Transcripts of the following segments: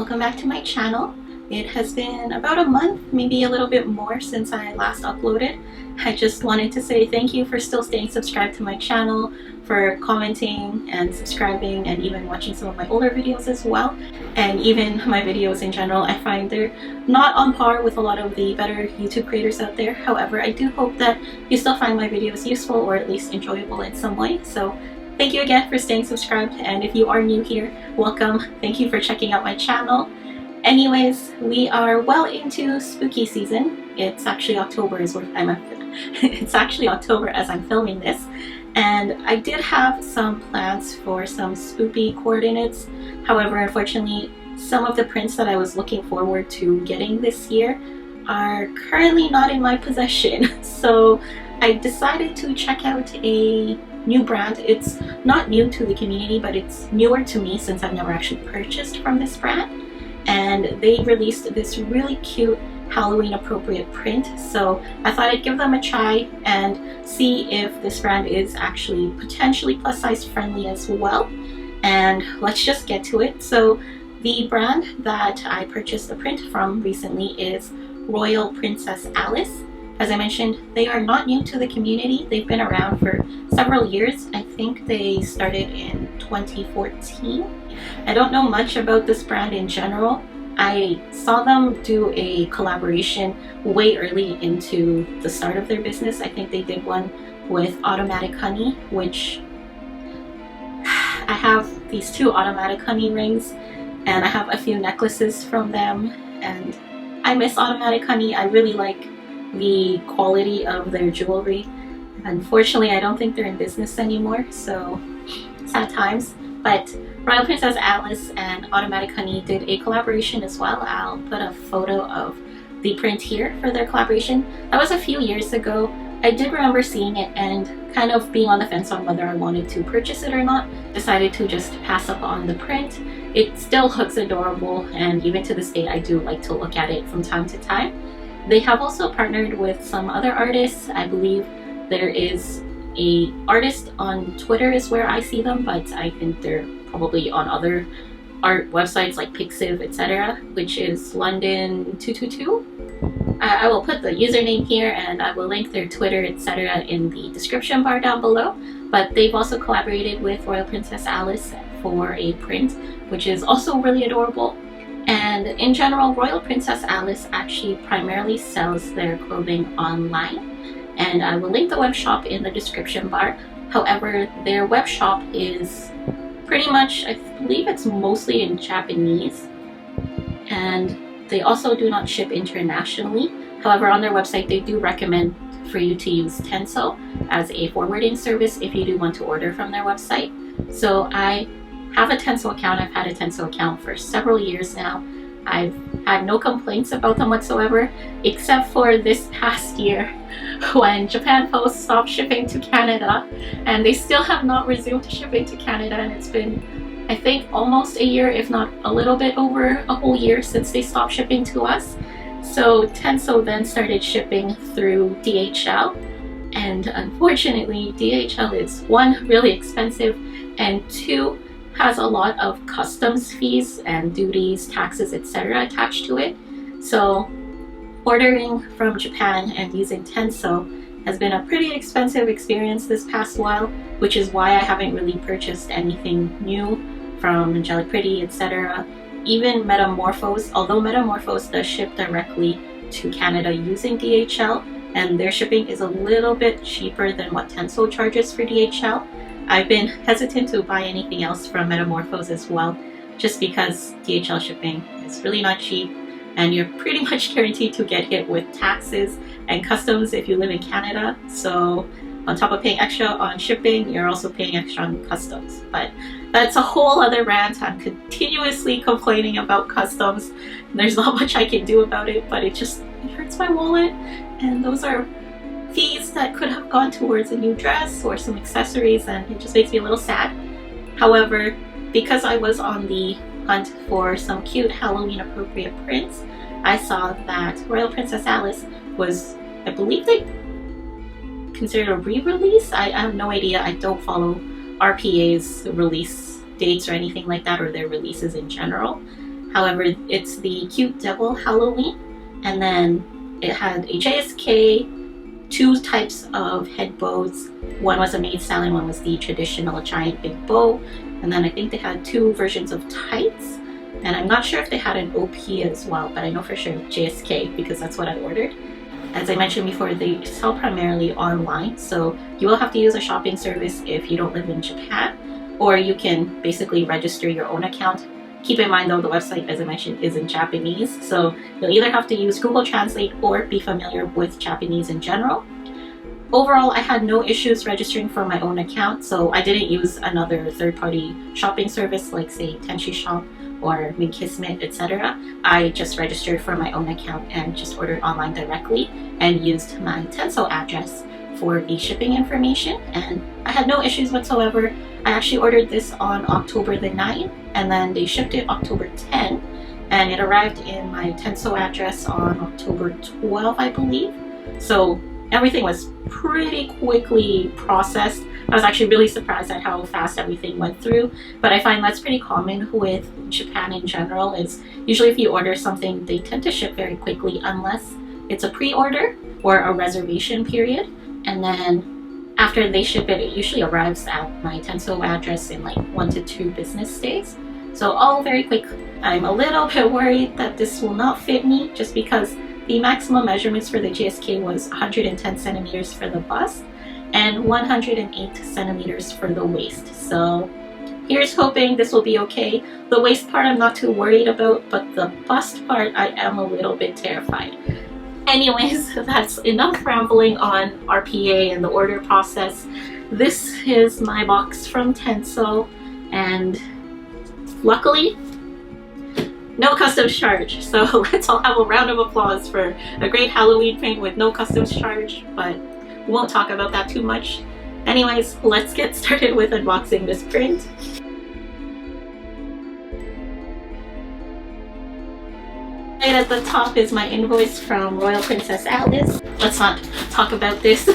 welcome back to my channel. It has been about a month, maybe a little bit more since I last uploaded. I just wanted to say thank you for still staying subscribed to my channel, for commenting and subscribing, and even watching some of my older videos as well. And even my videos in general, I find they're not on par with a lot of the better YouTube creators out there. However, I do hope that you still find my videos useful or at least enjoyable in some way. So thank you again for staying subscribed, and if you are new here, welcome. Thank you for checking out my channel. Anyways, we are well into spooky season. It's actually October as I'm filming this, and I did have some plans for some spoopy coordinates. However, unfortunately, some of the prints that I was looking forward to getting this year are currently not in my possession. So I decided to check out a new brand. It's not new to the community, but it's newer to me since I've never actually purchased from this brand. And they released this really cute Halloween appropriate print, so I thought I'd give them a try and see if this brand is actually potentially plus size friendly as well. And let's just get to it. So the brand that I purchased the print from recently is Royal Princess Alice. As I mentioned, they are not new to the community. They've been around for several years. I think they started in 2014. I don't know much about this brand in general. I saw them do a collaboration way early into the start of their business. I think they did one with Automatic Honey, which I have these two Automatic Honey rings, and I have a few necklaces from them, and I miss Automatic Honey. I really like the quality of their jewelry. Unfortunately, I don't think they're in business anymore, so sad times. But Royal Princess Alice and Automatic Honey did a collaboration as well. I'll put a photo of the print here for their collaboration. That was a few years ago. I did remember seeing it and kind of being on the fence on whether I wanted to purchase it or not. Decided to just pass up on the print. It still looks adorable, and even to this day I do like to look at it from time to time. They have also partnered with some other artists. I believe there is a artist on Twitter is where I see them, but I think they're probably on other art websites like Pixiv, etc., which is London 222. I will put the username here, and I will link their Twitter, etc., in the description bar down below. But they've also collaborated with Royal Princess Alice for a print, which is also really adorable. And in general, Royal Princess Alice actually primarily sells their clothing online, and I will link the web shop in the description bar. However, their web shop is pretty much, I believe it's mostly in Japanese, and they also do not ship internationally. However, on their website they do recommend for you to use Tenso as a forwarding service if you do want to order from their website. So I have a Tenso account. I've had a Tenso account for several years now. I've had no complaints about them whatsoever, except for this past year when Japan Post stopped shipping to Canada, and they still have not resumed shipping to Canada, and it's been, I think, almost a year, if not a little bit over a whole year since they stopped shipping to us. So Tenso then started shipping through DHL, and unfortunately DHL is, one, really expensive, and two, has a lot of customs fees and duties, taxes, etc. attached to it. So ordering from Japan and using Tenso has been a pretty expensive experience this past while, which is why I haven't really purchased anything new from Angelic Pretty, etc. Even Metamorphose, although Metamorphose does ship directly to Canada using DHL, and their shipping is a little bit cheaper than what Tenso charges for DHL. I've been hesitant to buy anything else from Metamorphose as well, just because DHL shipping is really not cheap, and you're pretty much guaranteed to get hit with taxes and customs if you live in Canada. So on top of paying extra on shipping, you're also paying extra on customs. But that's a whole other rant. I'm continuously complaining about customs. There's not much I can do about it, but it hurts my wallet, and those are fees that could have gone towards a new dress or some accessories, and it just makes me a little sad. However, because I was on the hunt for some cute Halloween appropriate prints, I saw that Royal Princess Alice was, I believe they considered a re-release. I have no idea. I don't follow RPA's release dates or anything like that, or their releases in general. However, it's the Cute Devil Halloween, and then it had a JSK, two types of head bows. One was a maid style and one was the traditional giant big bow. And then I think they had two versions of tights. And I'm not sure if they had an OP as well, but I know for sure JSK because that's what I ordered. As I mentioned before, they sell primarily online, so you will have to use a shopping service if you don't live in Japan, or you can basically register your own account. Keep in mind though, the website, as I mentioned, is in Japanese, so you'll either have to use Google Translate or be familiar with Japanese in general. Overall, I had no issues registering for my own account, so I didn't use another third-party shopping service like say Tenshi Shop or Minkismet, etc. I just registered for my own account and just ordered online directly and used my Tenso address for the shipping information, and I had no issues whatsoever. I actually ordered this on October the 9th, and then they shipped it October 10th, and it arrived in my Tenso address on October 12th, I believe. So everything was pretty quickly processed. I was actually really surprised at how fast everything went through, but I find that's pretty common with Japan in general. Is usually if you order something, they tend to ship very quickly unless it's a pre-order or a reservation period, and then after they ship it, it usually arrives at my Tenso address in like 1 to 2 business days. So all very quick. I'm a little bit worried that this will not fit me just because the maximum measurements for the JSK was 110 centimeters for the bust and 108 centimeters for the waist. So here's hoping this will be okay. The waist part I'm not too worried about, but the bust part I am a little bit terrified. Anyways, that's enough rambling on RPA and the order process. This is my box from Tenso, and luckily, no customs charge. So let's all have a round of applause for a great Halloween print with no customs charge, but we won't talk about that too much. Anyways, let's get started with unboxing this print. Right at the top is my invoice from Royal Princess Alice. Let's not talk about this.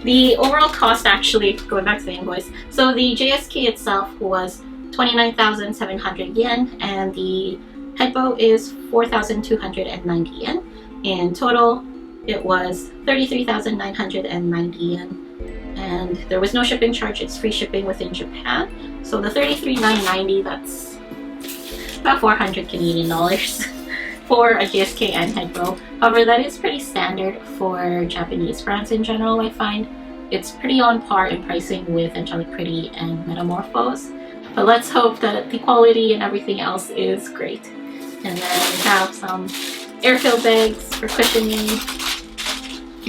The overall cost, actually, going back to the invoice, so the JSK itself was 29,700 yen, and the head bow is 4,290 yen. In total, it was 33,990 yen, and there was no shipping charge. It's free shipping within Japan. So the 33,990, that's about 400 Canadian dollars for a JSK and head bow. However, that is pretty standard for Japanese brands in general. I find it's pretty on par in pricing with Angelic Pretty and Metamorphose. But let's hope that the quality and everything else is great. And then we have some airfill bags for cushioning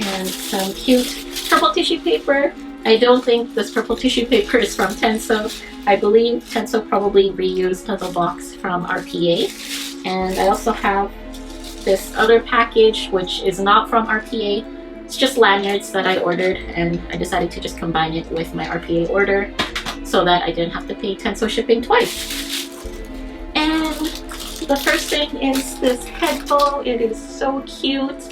and some cute purple tissue paper. I don't think this purple tissue paper is from Tenso. I believe Tenso probably reused the box from RPA. And I also have this other package which is not from RPA. It's just lanyards that I ordered, and I decided to just combine it with my RPA order so that I didn't have to pay Tenso shipping twice. And the first thing is this head bow. It is so cute,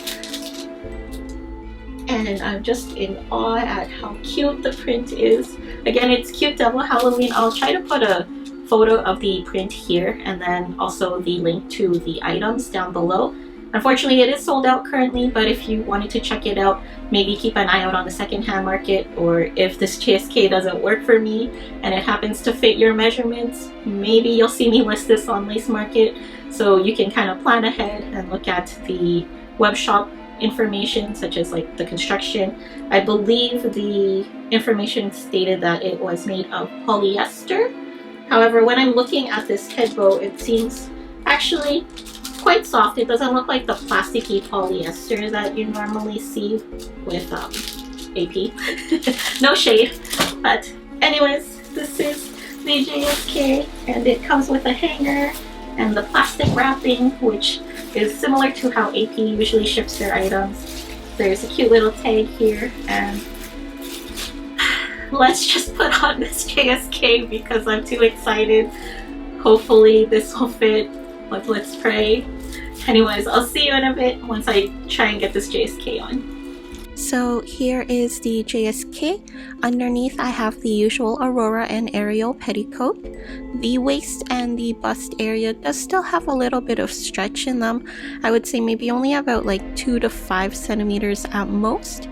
and I'm just in awe at how cute the print is. Again, it's Cute Devil Halloween. I'll try to put a photo of the print here and then also the link to the items down below. Unfortunately, it is sold out currently, but if you wanted to check it out, maybe keep an eye out on the secondhand market, or if this JSK doesn't work for me and it happens to fit your measurements, maybe you'll see me list this on Lace Market, so you can kind of plan ahead and look at the web shop information, such as like the construction. I believe the information stated that it was made of polyester. However, when I'm looking at this head bow, it seems actually quite soft. It doesn't look like the plasticky polyester that you normally see with AP. No shade. But anyways, this is the JSK, and it comes with a hanger and the plastic wrapping, which is similar to how AP usually ships their items. There's a cute little tag here, and let's just put on this JSK because I'm too excited. Hopefully this will fit. Let's pray. Anyways, I'll see you in a bit once I try and get this JSK on. So here is the JSK. Underneath I have the usual Aurora and Ariel petticoat. The waist and the bust area does still have a little bit of stretch in them. I would say maybe only about like 2 to 5 centimeters at most.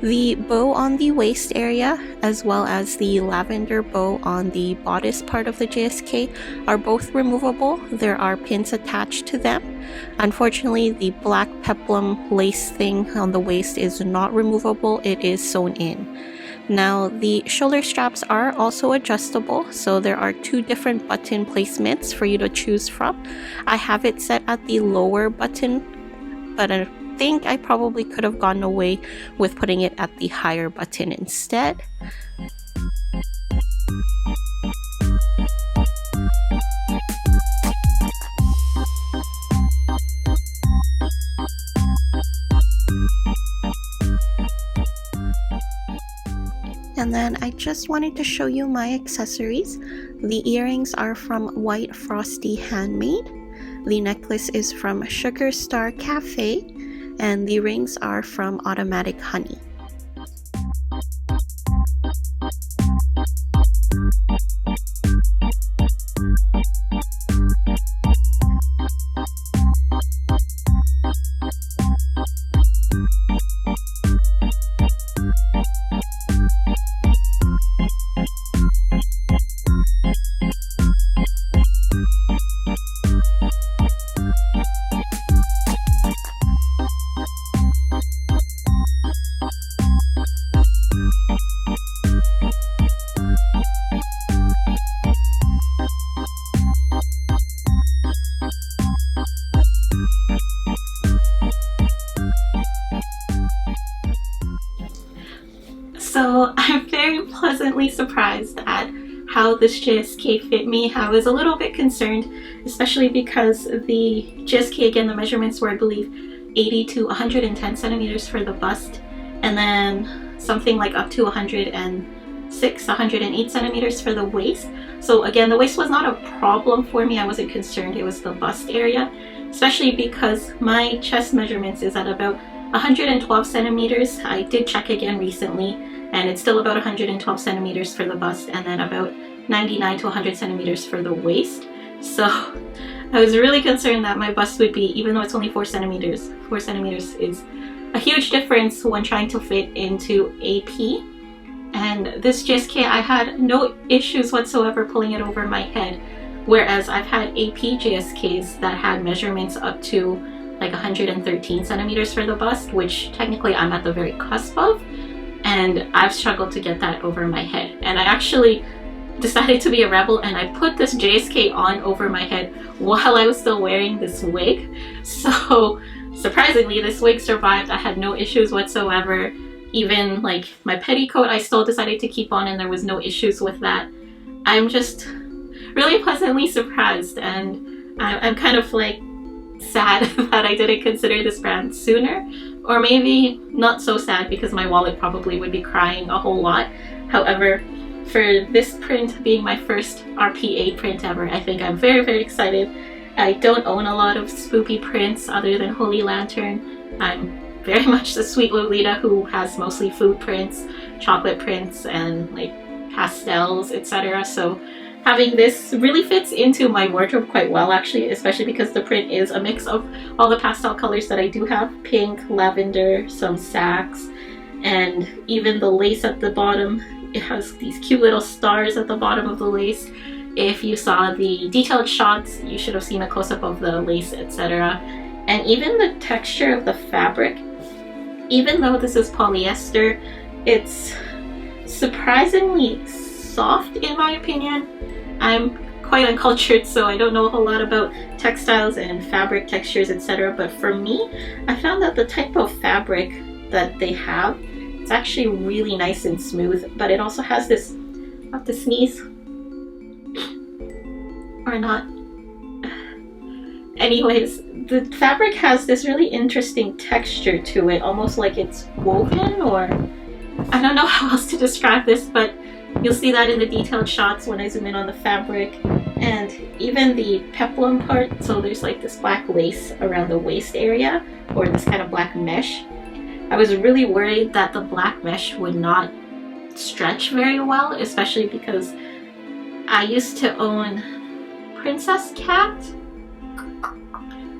The bow on the waist area, as well as the lavender bow on the bodice part of the JSK, are both removable. There are pins attached to them. Unfortunately, the black peplum lace thing on the waist is not removable, it is sewn in. Now, the shoulder straps are also adjustable, so there are 2 different button placements for you to choose from. I have it set at the lower button, but I think I probably could have gotten away with putting it at the higher button instead. And then I just wanted to show you my accessories. The earrings are from White Frosty Handmade. The necklace is from Sugar Star Cafe. And the rings are from Automatic Honey. So I'm very pleasantly surprised at how this JSK fit me. I was a little bit concerned, especially because the JSK, again, the measurements were, I believe, 80 to 110 centimeters for the bust, and then something like up to 106, 108 centimeters for the waist. So again, the waist was not a problem for me. I wasn't concerned. It was the bust area, especially because my chest measurements is at about 112 centimeters. I did check again recently, and it's still about 112 centimeters for the bust, and then about 99 to 100 centimeters for the waist. So I was really concerned that my bust would be, even though it's only 4 centimeters is a huge difference when trying to fit into AP. And this JSK, I had no issues whatsoever pulling it over my head, whereas I've had AP JSKs that had measurements up to like 113 centimeters for the bust, which technically I'm at the very cusp of, and I've struggled to get that over my head. And I actually decided to be a rebel, and I put this JSK on over my head while I was still wearing this wig. So surprisingly, this wig survived. I had no issues whatsoever. Even like my petticoat, I still decided to keep on, and there was no issues with that. I'm just really pleasantly surprised, and I'm kind of like sad that I didn't consider this brand sooner, or maybe not so sad because my wallet probably would be crying a whole lot. However, for this print being my first RPA print ever, I think I'm very, very excited. I don't own a lot of spoopy prints other than Holy Lantern. I'm very much the sweet Lolita who has mostly food prints, chocolate prints, and like pastels, etc. So having this really fits into my wardrobe quite well, actually, especially because the print is a mix of all the pastel colors that I do have: pink, lavender, some sacs, and even the lace at the bottom. It has these cute little stars at the bottom of the lace. If you saw the detailed shots, you should have seen a close-up of the lace, etc. And even the texture of the fabric, even though this is polyester, it's surprisingly soft in my opinion. I'm quite uncultured, so I don't know a whole lot about textiles and fabric textures, etc. But for me, I found that the type of fabric that they have, it's actually really nice and smooth, but it also has this, I have to sneeze, or not. Anyways, the fabric has this really interesting texture to it, almost like it's woven, or I don't know how else to describe this, but you'll see that in the detailed shots when I zoom in on the fabric. And even the peplum part, so there's like this black lace around the waist area, or this kind of black mesh. I was really worried that the black mesh would not stretch very well, especially because I used to own Princess Cat.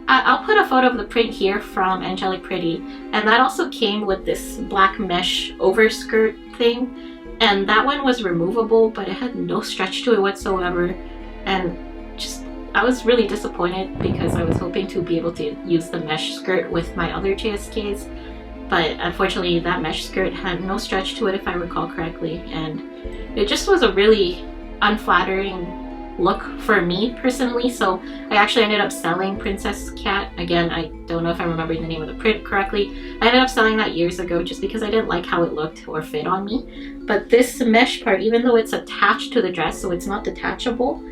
I'll put a photo of the print here from Angelic Pretty, and that also came with this black mesh overskirt thing, and that one was removable, but it had no stretch to it whatsoever, and just I was really disappointed because I was hoping to be able to use the mesh skirt with my other JSKs, but unfortunately that mesh skirt had no stretch to it if I recall correctly, and it just was a really unflattering look for me personally. So I actually ended up selling Princess Cat. Again, I don't know if I'm remembering the name of the print correctly. I ended up selling that years ago just because I didn't like how it looked or fit on me. But this mesh part, even though it's attached to the dress, so it's not detachable,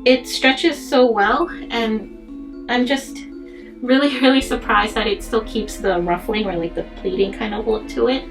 it stretches so well, and I'm just really surprised that it still keeps the ruffling or like the pleating kind of look to it,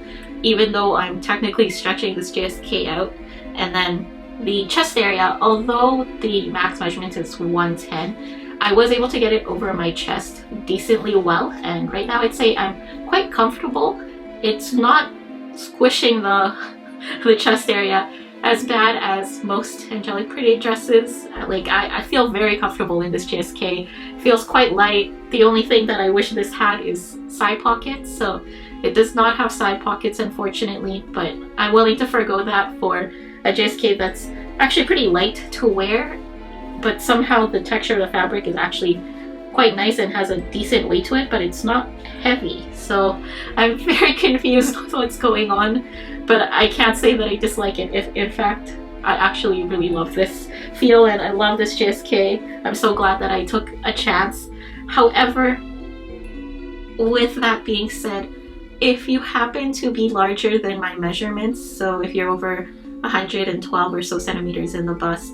even though I'm technically stretching this JSK out. And then the chest area, although the max measurement is 110, I was able to get it over my chest decently well, and right now I'd say I'm quite comfortable. It's not squishing the chest area as bad as most Angelic Pretty dresses. Like I feel very comfortable in this JSK. It feels quite light. The only thing that I wish this had is side pockets, so it does not have side pockets unfortunately, but I'm willing to forgo that for a JSK that's actually pretty light to wear, but somehow the texture of the fabric is actually quite nice and has a decent weight to it, but it's not heavy. So I'm very confused with what's going on, but I can't say that I dislike it. If in fact, I actually really love this feel and I love this JSK. I'm so glad that I took a chance. However, with that being said, if you happen to be larger than my measurements, so if you're over 112 or so centimeters in the bust,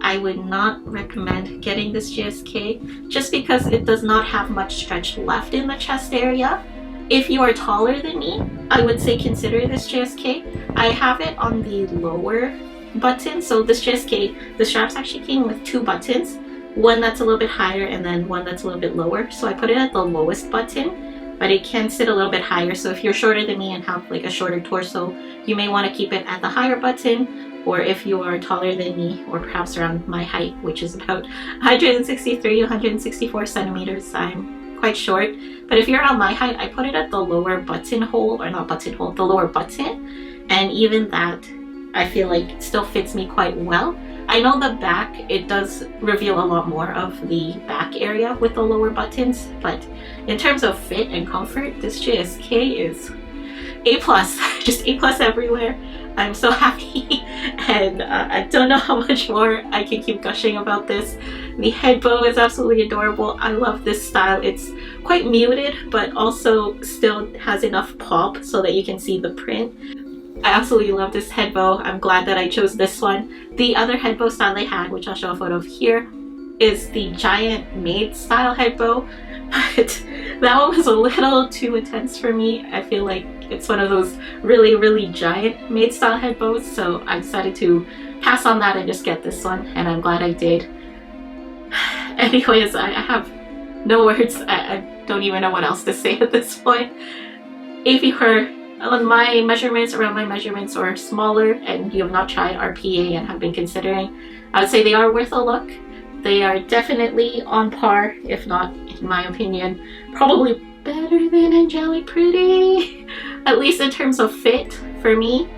I would not recommend getting this JSK just because it does not have much stretch left in the chest area. If you are taller than me, I would say consider this JSK. I have it on the lower button, so this JSK, the straps actually came with two buttons, one that's a little bit higher and then one that's a little bit lower, so I put it at the lowest button, but it can sit a little bit higher. So if you're shorter than me and have like a shorter torso, you may want to keep it at the higher button, or if you are taller than me or perhaps around my height, which is about 163, 164 centimeters, I'm quite short, but if you're around my height, I put it at the lower buttonhole, or not buttonhole, the lower button, and even that I feel like still fits me quite well. I know the back, it does reveal a lot more of the back area with the lower buttons, but in terms of fit and comfort, this JSK is A+, just A+ everywhere. I'm so happy, and I don't know how much more I can keep gushing about this. The head bow is absolutely adorable. I love this style. It's quite muted, but also still has enough pop so that you can see the print. I absolutely love this head bow. I'm glad that I chose this one. The other head bow style they had, which I'll show a photo of here, is the giant maid style head bow, but that one was a little too intense for me. I feel like it's one of those really giant maid style head bows, so I decided to pass on that and just get this one, and I'm glad I did. Anyways, I have no words. I don't even know what else to say at this point. If you are on my measurements, around my measurements, or smaller, and you have not tried RPA and have been considering, I would say they are worth a look. They are definitely on par, if not, in my opinion, probably better than Angelic Pretty, at least in terms of fit for me.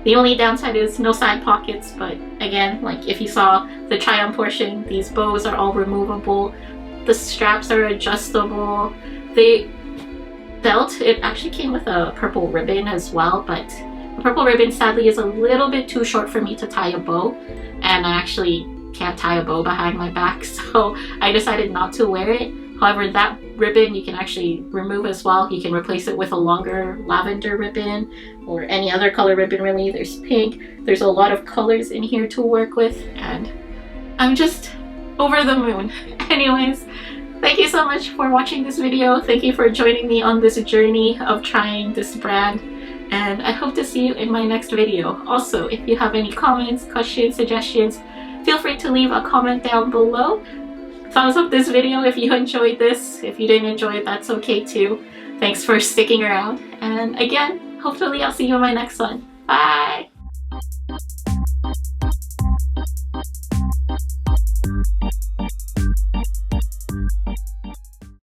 The only downside is no side pockets, but again, like if you saw the try-on portion, these bows are all removable. The straps are adjustable. The belt, it actually came with a purple ribbon as well, but the purple ribbon sadly is a little bit too short for me to tie a bow, and I actually can't tie a bow behind my back, so I decided not to wear it. However, that ribbon you can actually remove as well. You can replace it with a longer lavender ribbon or any other color ribbon really. There's pink. There's a lot of colors in here to work with, and I'm just over the moon. Anyways, thank you so much for watching this video. Thank you for joining me on this journey of trying this brand, and I hope to see you in my next video. Also, if you have any comments, questions, suggestions, feel free to leave a comment down below. Thumbs up this video if you enjoyed this. If you didn't enjoy it, that's okay too. Thanks for sticking around. And again, hopefully I'll see you in my next one. Bye!